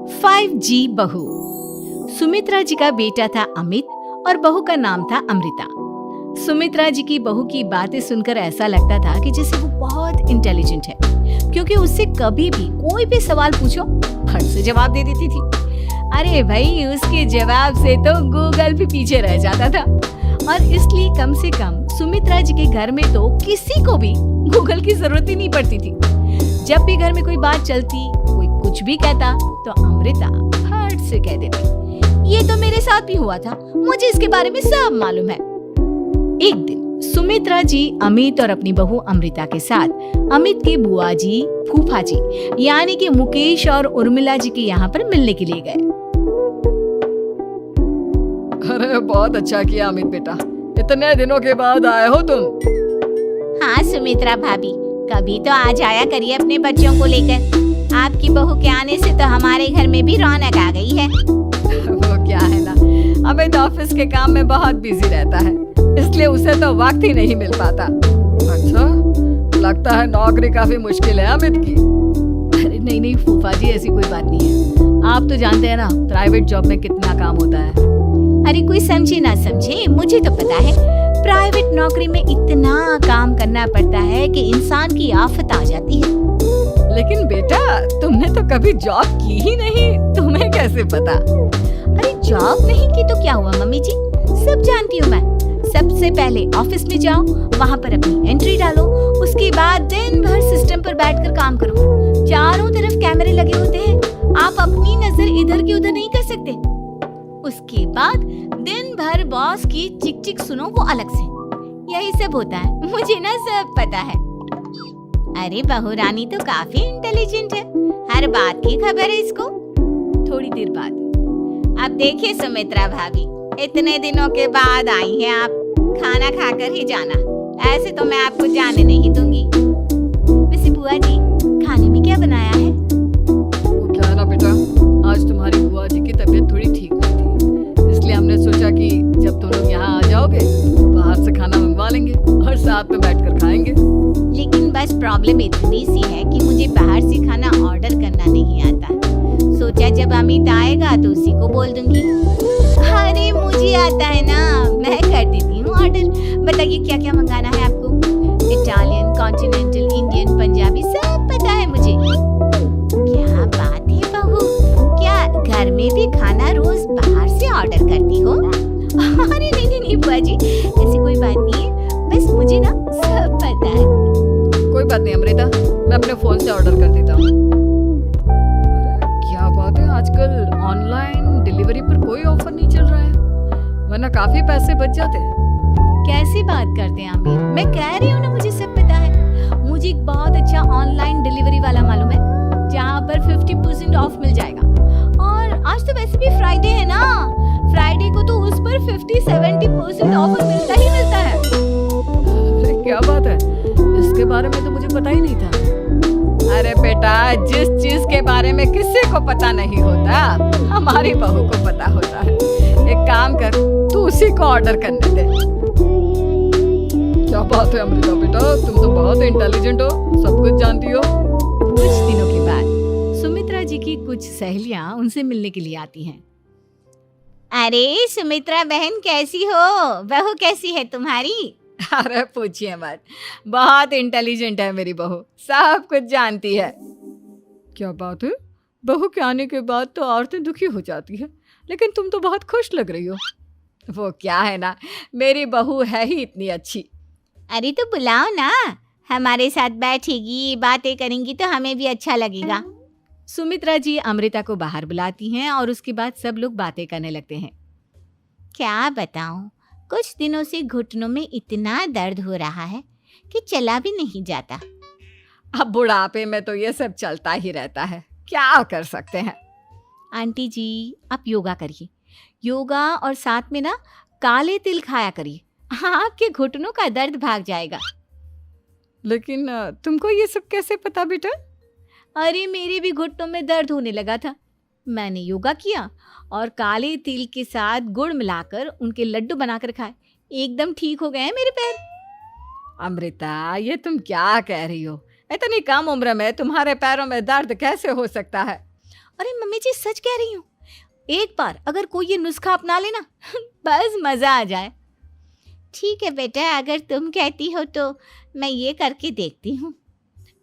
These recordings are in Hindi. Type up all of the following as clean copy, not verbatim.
5G बहू। सुमित्रा जी का बेटा था अमित और बहू का नाम था अमृता। सुमित्रा जी की बहू की बातें सुनकर ऐसा लगता था कि जैसे वो बहुत इंटेलिजेंट है, क्योंकि उससे कभी भी कोई भी सवाल पूछो फट से जवाब दे देती थी। अरे भाई, उसके जवाब से तो गूगल भी पीछे रह जाता था। और इसलिए कम से कम सुमित्रा जी के घर में तो किसी को भी गूगल की जरूरत ही नहीं पड़ती थी। जब भी घर में कोई बात चलती, कोई कुछ भी कहता, तो अमृता फट से कह देती, ये तो मेरे साथ भी हुआ था, मुझे इसके बारे में सब मालूम है। एक दिन सुमित्रा जी अमित और अपनी बहू अमृता के साथ अमित के बुआ जी, फूफा जी यानी कि मुकेश और उर्मिला जी के यहाँ पर मिलने के लिए गए। अरे बहुत अच्छा किया अमित बेटा, इतने दिनों के बाद आए हो तुम। हाँ सुमित्रा भाभी, कभी तो आ जाया करिए अपने बच्चों को लेकर। आपकी बहू के आने से तो हमारे घर में भी रौनक आ गई है। वो क्या है ना, अमित ऑफिस के काम में बहुत बिजी रहता है, इसलिए उसे तो वक्त ही नहीं मिल पाता। अच्छा, लगता है नौकरी काफी मुश्किल है अमित की। अरे नहीं फूफा जी, ऐसी कोई बात नहीं है। आप तो जानते हैं ना प्राइवेट जॉब में कितना काम होता है। अरे कोई समझे ना समझे, मुझे तो पता है प्राइवेट नौकरी में इतना काम करना पड़ता है कि इंसान की आफत आ जाती है। लेकिन बेटा, तुमने तो कभी जॉब की ही नहीं, तुम्हें कैसे पता? अरे जॉब नहीं की तो क्या हुआ मम्मी जी, सब जानती हूँ मैं। सबसे पहले ऑफिस में जाओ, वहाँ पर अपनी एंट्री डालो, उसके बाद दिन भर सिस्टम पर बैठकर काम करो। चारों तरफ कैमरे लगे होते हैं, आप अपनी नजर इधर की उधर नहीं कर सकते। उसके बाद दिन भर बॉस की चिक चिक सुनो, वो अलग से। यही सब होता है, मुझे ना सब पता है। अरे बहू रानी तो काफी इंटेलिजेंट है, हर बात की खबर है इसको। थोड़ी देर बाद अब देखिए सुमित्रा भाभी, इतने दिनों के बाद आई हैं आप, खाना खाकर ही जाना, ऐसे तो मैं आपको जाने नहीं दूंगी। वैसे बुआ जी, खाने में क्या बनाया है? वो क्या है ना बेटा, आज तुम्हारी बुआ जी की तबीयत थोड़ी ठीक नहीं थी, इसलिए हमने सोचा कि जब तुम लोग यहाँ आ जाओगे तो बाहर से खाना मंगवा लेंगे और साथ में बैठकर खाएंगे। लेकिन बस प्रॉब्लम इतनी सी है कि मुझे बाहर से खाना ऑर्डर करना नहीं आता। सोचा जब अमित आएगा तो उसी को बोल दूंगी। अरे मुझे आता है ना, मैं कर देती हूँ ऑर्डर। बताइए क्या क्या मंगाना है आपको? इटालियन, कॉन्टिनेंटल, इंडियन, पंजाबी, सब पता है मुझे। क्या बात है बहू, क्या घर में भी खाना रोज बाहर से ऑर्डर करती हो? अरे नहीं बुआ जी, ऐसी कोई बात नहीं है, बस मुझे ना सब पता है। कोई बात नहीं अमृता, मैं अपने फोन से ऑर्डर कर देता हूँ। क्या बात है, आजकल ऑनलाइन डिलीवरी पर कोई ऑफर नहीं चल रहा है, वरना काफी पैसे बच जाते हैं। कैसी बात करते हैं अमीर, मैं कह रही हूँ ना मुझे सब पता है। मुझे एक बहुत अच्छा ऑनलाइन डिलीवरी वाला मालूम है, जहाँ पर 50% ऑफ मिल जाएगा। और आज तो वैसे भी फ्राइडे है ना, फ्राइडे को तो उस पर 50-70% ऑफर मिलता ही मिलता है। अरे क्या बात है, इसके बारे में तो मुझे पता ही नहीं था। अरे बेटा, जिस चीज के बारे में किसी को पता नहीं होता, हमारी बहू को पता होता है। एक काम कर, तू उसी को ऑर्डर करने दे। क्या बात है अमृता बेटा, तुम तो बहुत इंटेलिजेंट हो, सब कुछ जानती हो। कुछ दिनों के बाद सुमित्रा जी की कुछ सहेलियां उनसे मिलने के लिए आती हैं। अरे सुमित्रा बहन कैसी हो, बहू कैसी है तुम्हारी? अरे पूछिए मत, बहुत इंटेलिजेंट है मेरी बहू, सब कुछ जानती है। क्या बात है, बहू के आने के बाद तो औरतें दुखी हो जाती है, लेकिन तुम तो बहुत खुश लग रही हो। वो क्या है ना, मेरी बहू है ही इतनी अच्छी। अरे तो बुलाओ ना, हमारे साथ बैठेगी, बातें करेंगी तो हमें भी अच्छा लगेगा। सुमित्रा जी अमृता को बाहर बुलाती हैं और उसके बाद सब लोग बातें करने लगते हैं। क्या बताऊं, कुछ दिनों से घुटनों में इतना दर्द हो रहा है कि चला भी नहीं जाता। अब बुढ़ापे में तो ये सब चलता ही रहता है, क्या कर सकते हैं। आंटी जी, आप योगा करिए, योगा और साथ में ना काले तिल खाया करिए, आपके घुटनों का दर्द भाग जाएगा। लेकिन तुमको ये सब कैसे पता बेटा? अरे मेरे भी घुटनों में दर्द होने लगा था, मैंने योगा किया और काले तिल के साथ गुड़ मिलाकर उनके लड्डू बनाकर खाए, एकदम ठीक हो गए हैं मेरे पैर। अमृता, ये तुम क्या कह रही हो? इतनी कम उम्र में तुम्हारे पैरों में दर्द कैसे हो सकता है? अरे मम्मी जी सच कह रही हूँ, एक बार अगर कोई ये नुस्खा अपना लेना बस मजा आ जाए। ठीक है बेटा, अगर तुम कहती हो तो मैं ये करके देखती हूँ।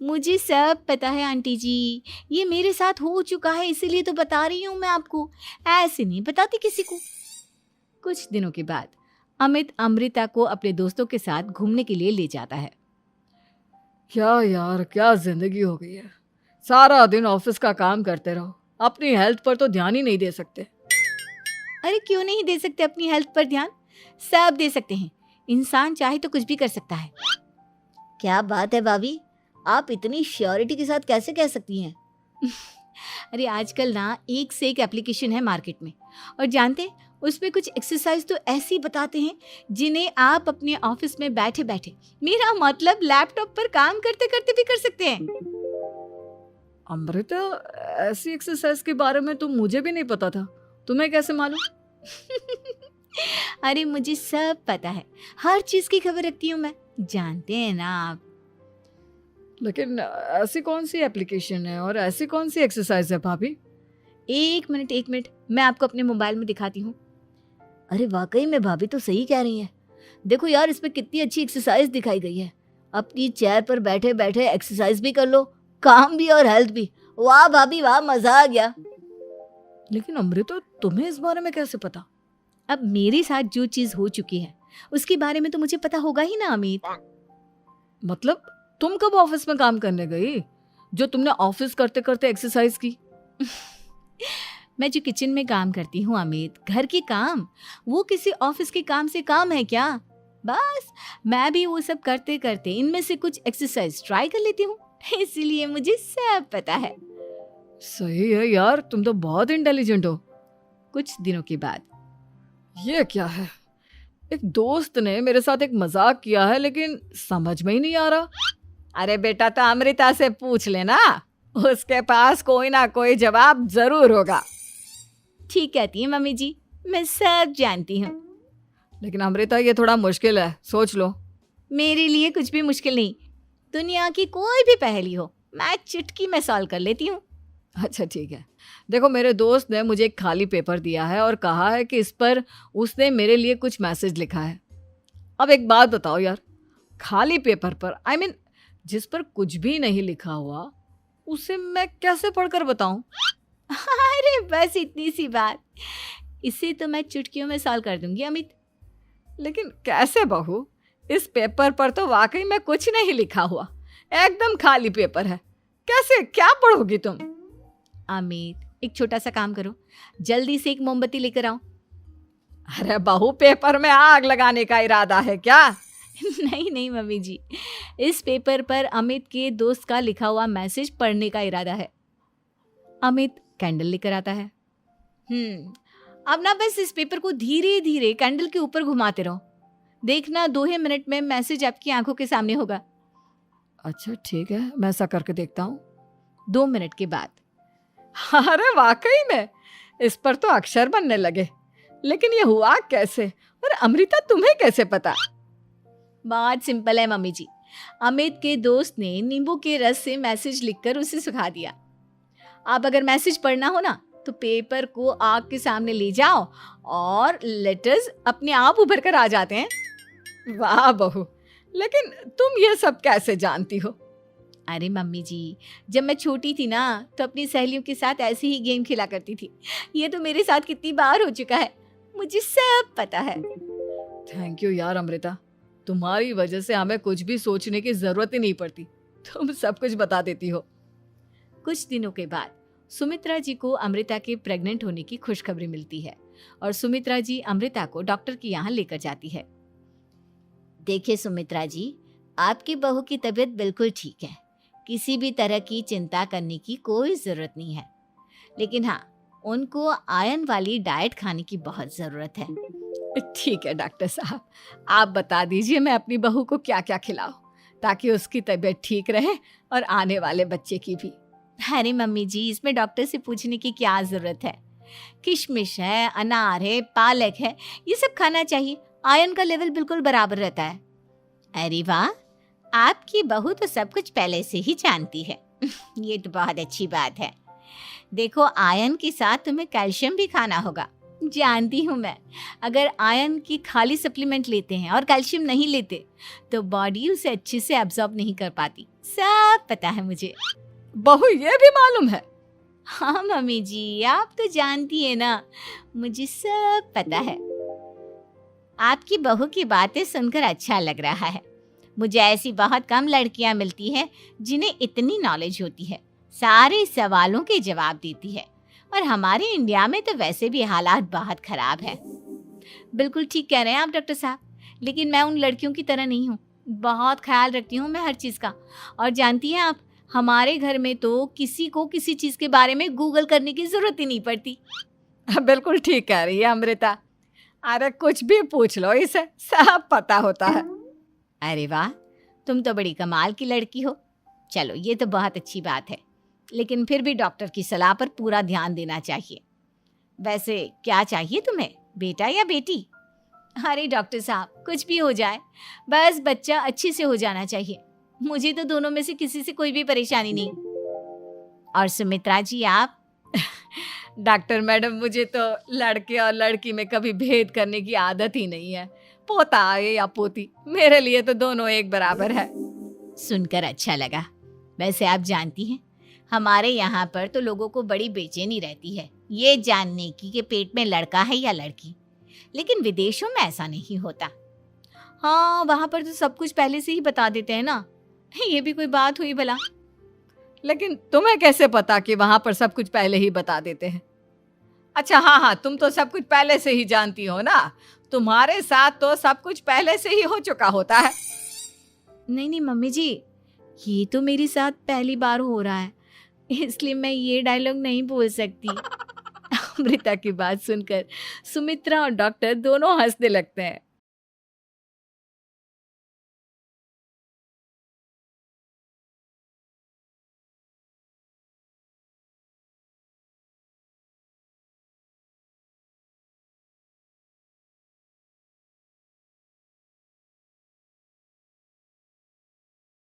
मुझे सब पता है आंटी जी, ये मेरे साथ हो चुका है, इसीलिए तो बता रही हूँ मैं आपको, ऐसे नहीं बताती किसी को। कुछ दिनों के बाद अमित अमृता को अपने दोस्तों के साथ घूमने के लिए ले जाता है। क्या यार, क्या जिंदगी हो गई है। सारा दिन ऑफिस का काम करते रहो, अपनी हेल्थ पर तो ध्यान ही नहीं दे सकते। अरे क्यों नहीं दे सकते अपनी हेल्थ पर ध्यान, सब दे सकते हैं। इंसान चाहे तो कुछ भी कर सकता है। क्या बात है भाभी, आप इतनी श्योरिटी के साथ कैसे कह सकती हैं? अरे आजकल ना एक से एक एप्लीकेशन है मार्केट में, और जानते हैं उसमें कुछ एक्सरसाइज तो ऐसी बताते हैं जिन्हें आप अपने ऑफिस में बैठे बैठे, मेरा मतलब लैपटॉप पर काम करते करते भी कर सकते हैं। अमृता, ऐसी एक्सरसाइज के बारे में तो मुझे भी नहीं पता था, तुम्हें कैसे मालूम? अरे मुझे सब पता है, हर चीज की खबर रखती हूँ मैं, जानते हैं ना आप। लेकिन ऐसी कौन सी एप्लीकेशन है और ऐसी कौन सी एक्सरसाइज है भाभी? एक मिनट, मैं आपको अपने मोबाइल में दिखाती हूँ। अरे वाकई में भाभी तो सही कह रही हैं। देखो यार, इसमें कितनी अच्छी एक्सरसाइज दिखाई गई है। अपनी चेयर पर बैठे बैठे एक्सरसाइज भी कर लो, काम भी और हेल्थ भी। वाह भाभी वाह, मजा आ गया। लेकिन अमृता, तुम्हें इस बारे में कैसे पता? अब मेरे साथ जो चीज हो चुकी है उसके बारे में तो मुझे पता होगा ही ना अमित। मतलब तुम कब ऑफिस में काम करने गई जो तुमने ऑफिस करते करते एक्सरसाइज की? मैं जो किचन में काम करती हूँ अमित, घर के काम, वो किसी ऑफिस के काम से काम है क्या? बस मैं भी वो सब करते करते इनमें से कुछ एक्सरसाइज ट्राई कर लेती हूँ, इसीलिए मुझे सब पता है। सही है यार, तुम तो बहुत इंटेलिजेंट हो। कुछ दिनों के बाद ये क्या है, एक दोस्त ने मेरे साथ एक मजाक किया है लेकिन समझ में ही नहीं आ रहा। अरे बेटा, तो अमृता से पूछ लेना, उसके पास कोई ना कोई जवाब जरूर होगा। ठीक कहती है मम्मी जी, मैं सब जानती हूँ। लेकिन अमृता, ये थोड़ा मुश्किल है, सोच लो। मेरे लिए कुछ भी मुश्किल नहीं, दुनिया की कोई भी पहेली हो मैं चुटकी में सॉल्व कर लेती हूँ। अच्छा ठीक है, देखो मेरे दोस्त ने मुझे एक खाली पेपर दिया है और कहा है कि इस पर उसने मेरे लिए कुछ मैसेज लिखा है। अब एक बात बताओ यार, खाली पेपर पर, आई मीन जिस पर कुछ भी नहीं लिखा हुआ, उसे मैं कैसे पढ़कर बताऊं? अरे बस इतनी सी बात, इसे तो मैं चुटकियों में सॉल्व कर दूंगी अमित। लेकिन कैसे बहू, इस पेपर पर तो वाकई में कुछ नहीं लिखा हुआ, एकदम खाली पेपर है, कैसे, क्या पढ़ोगी तुम? अमित, एक छोटा सा काम करो, जल्दी से एक मोमबत्ती लेकर आओ। अरे बहू, पेपर में आग लगाने का इरादा है क्या? नहीं मम्मी जी, इस पेपर पर अमित के दोस्त का लिखा हुआ मैसेज पढ़ने का इरादा है। अमित कैंडल लेकर आता है। अब ना बस इस पेपर को धीरे धीरे कैंडल के ऊपर घुमाते रहो, देखना 2 ही मिनट में मैसेज आपकी आंखों के सामने होगा। अच्छा ठीक है, मैं ऐसा करके देखता हूँ। 2 मिनट के बाद, अरे वाकई में इस पर तो अक्षर बनने लगे, लेकिन ये हुआ कैसे? और अमृता, तुम्हें कैसे पता? बहुत सिंपल है मम्मी जी, अमित के दोस्त ने नींबू के रस से मैसेज लिखकर उसे सुखा दिया। अब अगर मैसेज पढ़ना हो ना तो पेपर को आग के सामने ले जाओ और लेटर्स अपने आप उभर कर आ जाते हैं। वाह बहू, लेकिन तुम ये सब कैसे जानती हो? अरे मम्मी जी, जब मैं छोटी थी ना तो अपनी सहेलियों के साथ ऐसे ही गेम खेला करती थी। ये तो मेरे साथ कितनी बार हो चुका है, मुझे सब पता है। थैंक यू यार अमृता, तुम्हारी वजह से हमें कुछ भी सोचने की जरूरत ही नहीं पड़ती, तुम सब कुछ बता देती हो। कुछ दिनों के बाद सुमित्रा जी को अमृता के प्रेग्नेंट होने की खुशखबरी मिलती है और सुमित्रा जी अमृता को डॉक्टर के यहाँ लेकर जाती है। देखिए सुमित्रा जी, आपकी बहू की तबीयत बिल्कुल ठीक है, किसी भी तरह की चिंता करने की कोई ज़रूरत नहीं है। लेकिन हाँ, उनको आयरन वाली डाइट खाने की बहुत ज़रूरत है। ठीक है डॉक्टर साहब, आप बता दीजिए मैं अपनी बहू को क्या क्या खिलाऊं ताकि उसकी तबीयत ठीक रहे और आने वाले बच्चे की भी। अरे मम्मी जी, इसमें डॉक्टर से पूछने की क्या ज़रूरत है, किशमिश है, अनार है, पालक है, ये सब खाना चाहिए, आयरन का लेवल बिल्कुल बराबर रहता है। अरे वाह, आपकी बहू तो सब कुछ पहले से ही जानती है। ये तो बहुत अच्छी बात है। देखो, आयरन के साथ तुम्हें कैल्शियम भी खाना होगा। जानती हूँ मैं, अगर आयरन की खाली सप्लीमेंट लेते हैं और कैल्शियम नहीं लेते तो बॉडी उसे अच्छे से एब्जॉर्ब नहीं कर पाती। सब पता है मुझे। बहू ये भी मालूम है? हाँ मम्मी जी, आप तो जानती है ना, मुझे सब पता है। आपकी बहू की बातें सुनकर अच्छा लग रहा है। मुझे ऐसी बहुत कम लड़कियां मिलती हैं जिन्हें इतनी नॉलेज होती है, सारे सवालों के जवाब देती है। और हमारे इंडिया में तो वैसे भी हालात बहुत खराब है। बिल्कुल ठीक कह रहे हैं आप डॉक्टर साहब, लेकिन मैं उन लड़कियों की तरह नहीं हूँ। बहुत ख्याल रखती हूँ मैं हर चीज़ का। और जानती हैं आप, हमारे घर में तो किसी को किसी चीज़ के बारे में गूगल करने की ज़रूरत ही नहीं पड़ती। बिल्कुल ठीक कह रही है अमृता। अरे कुछ भी पूछ लो इसे, सब पता होता है। अरे वाह, तुम तो बड़ी कमाल की लड़की हो। चलो, ये तो बहुत अच्छी बात है, लेकिन फिर भी डॉक्टर की सलाह पर पूरा ध्यान देना चाहिए। वैसे क्या चाहिए तुम्हें, बेटा या बेटी? अरे डॉक्टर साहब, कुछ भी हो जाए, बस बच्चा अच्छे से हो जाना चाहिए। मुझे तो दोनों में से किसी से कोई भी परेशानी नहीं। और सुमित्रा जी, आप? डॉक्टर मैडम, मुझे तो लड़के और लड़की में कभी भेद करने की आदत ही नहीं है। पोता आए या पोती, मेरे लिए तो दोनों एक बराबर है। सुनकर अच्छा लगा। वैसे आप जानती हैं, हमारे यहाँ पर तो लोगों को बड़ी बेचैनी रहती है ये जानने की कि पेट में लड़का है या लड़की, लेकिन विदेशों में ऐसा नहीं होता। हाँ, वहाँ पर तो सब कुछ पहले से ही बता देते हैं ना। ये भी कोई बात हुई भला? लेकिन तुम्हें कैसे पता कि वहां पर सब कुछ पहले ही बता देते हैं? अच्छा हाँ, तुम तो सब कुछ पहले से ही जानती हो ना। तुम्हारे साथ तो सब कुछ पहले से ही हो चुका होता है। नहीं मम्मी जी, ये तो मेरे साथ पहली बार हो रहा है, इसलिए मैं ये डायलॉग नहीं बोल सकती। अमृता की बात सुनकर सुमित्रा और डॉक्टर दोनों हंसने लगते हैं।